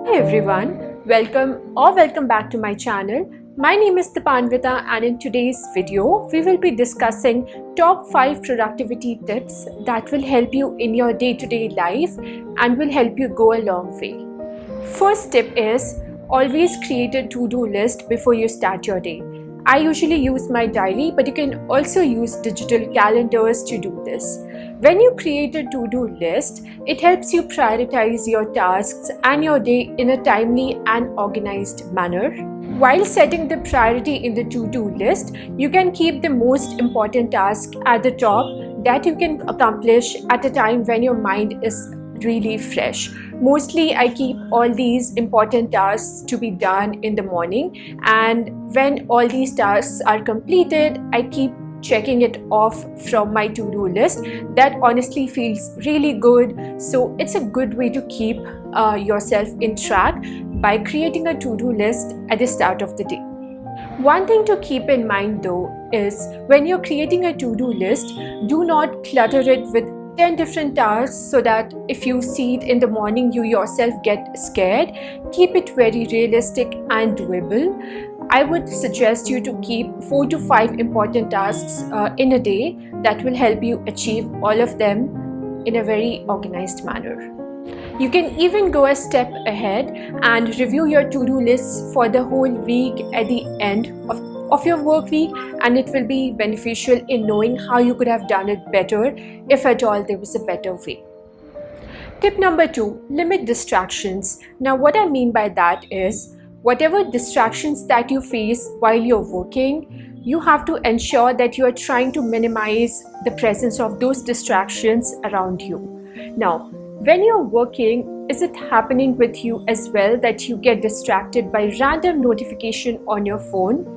Hi everyone, welcome back to my channel. My name is Tapanvita, and in today's video we will be discussing top 5 productivity tips that will help you in your day-to-day life and will help you go a long way. First tip is always create a to-do list before you start your day. I usually use my diary, but you can also use digital calendars to do this. When you create a to-do list, it helps you prioritize your tasks and your day in a timely and organized manner. While setting the priority in the to-do list, you can keep the most important task at the top that you can accomplish at a time when your mind is really fresh. Mostly I keep all these important tasks to be done in the morning, and when all these tasks are completed, I keep checking it off from my to-do list. That honestly feels really good. So it's a good way to keep yourself in track by creating a to-do list at the start of the day. One thing to keep in mind though is when you're creating a to-do list, do not clutter it with 10 different tasks so that if you see it in the morning you yourself get scared. Keep it very realistic and doable. I would suggest you to keep 4 to 5 important tasks in a day that will help you achieve all of them in a very organized manner. You can even go a step ahead and review your to-do lists for the whole week at the end of your work week, and it will be beneficial in knowing how you could have done it better if at all there was a better way. Tip number 2, limit distractions. Now what I mean by that is whatever distractions that you face while you're working, you have to ensure that you are trying to minimize the presence of those distractions around you. Now, when you're working, is it happening with you as well that you get distracted by random notification on your phone?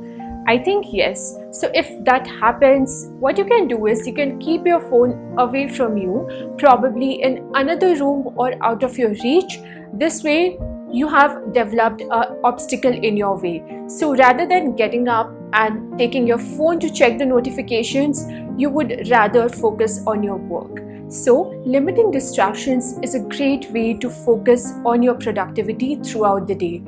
I think yes. So if that happens, what you can do is you can keep your phone away from you, probably in another room or out of your reach. This way you have developed an obstacle in your way. So rather than getting up and taking your phone to check the notifications, you would rather focus on your work. So limiting distractions is a great way to focus on your productivity throughout the day.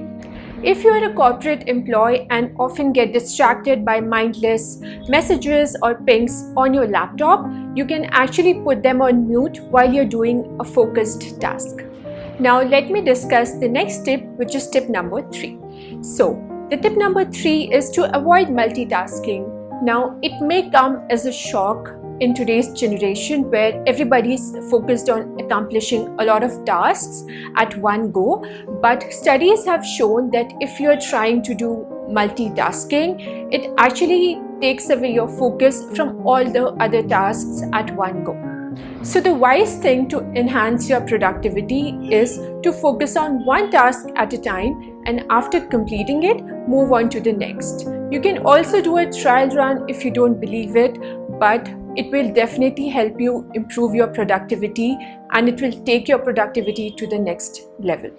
If you are a corporate employee and often get distracted by mindless messages or pings on your laptop, you can actually put them on mute while you're doing a focused task. Now let me discuss the next tip, which is tip number 3. So the tip number 3 is to avoid multitasking. Now it may come as a shock in today's generation where everybody is focused on accomplishing a lot of tasks at one go, but studies have shown that if you're trying to do multitasking, it actually takes away your focus from all the other tasks at one go. So the wise thing to enhance your productivity is to focus on one task at a time, and after completing it, move on to the next. You can also do a trial run if you don't believe it, but it will definitely help you improve your productivity and it will take your productivity to the next level.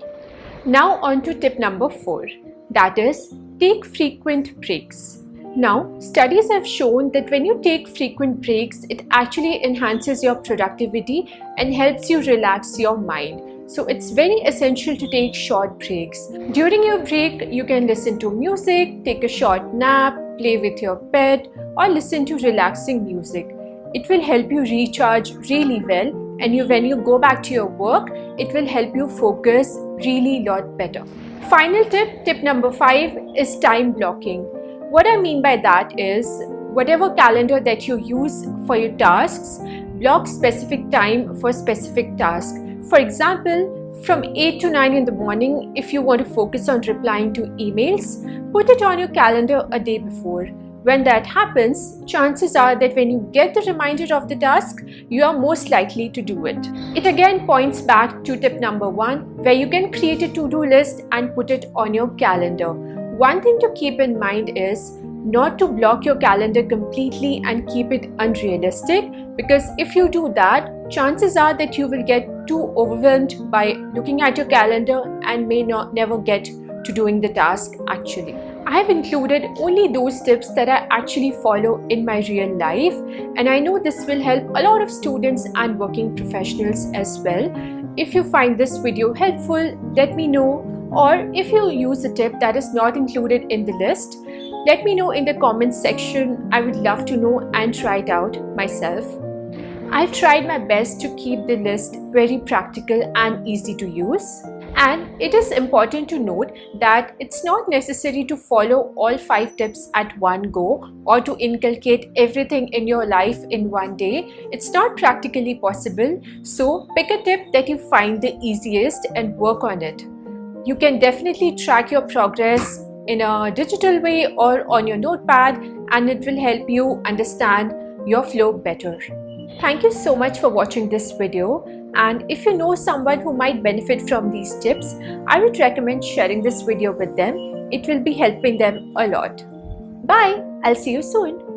Now on to tip number 4, that is take frequent breaks. Now studies have shown that when you take frequent breaks, it actually enhances your productivity and helps you relax your mind. So it's very essential to take short breaks. During your break, you can listen to music, take a short nap, play with your pet, or listen to relaxing music. It will help you recharge really well, and when you go back to your work, it will help you focus really lot better. Final tip number 5 is time blocking. What I mean by that is whatever calendar that you use for your tasks, block specific time for specific tasks. For example, from 8 to 9 in the morning, if you want to focus on replying to emails, put it on your calendar a day before. When that happens, chances are that when you get the reminder of the task, you are most likely to do it. It again points back to tip number 1, where you can create a to-do list and put it on your calendar. One thing to keep in mind is not to block your calendar completely and keep it unrealistic, because if you do that, chances are that you will get too overwhelmed by looking at your calendar and may never get to doing the task actually. I have included only those tips that I actually follow in my real life, and I know this will help a lot of students and working professionals as well. If you find this video helpful, let me know, or if you use a tip that is not included in the list, let me know in the comments section. I would love to know and try it out myself. I've tried my best to keep the list very practical and easy to use. And it is important to note that it's not necessary to follow all 5 tips at one go or to inculcate everything in your life in one day. It's not practically possible. So pick a tip that you find the easiest and work on it. You can definitely track your progress in a digital way or on your notepad, and it will help you understand your flow better. Thank you so much for watching this video, and if you know someone who might benefit from these tips, I would recommend sharing this video with them. It will be helping them a lot. Bye! I'll see you soon.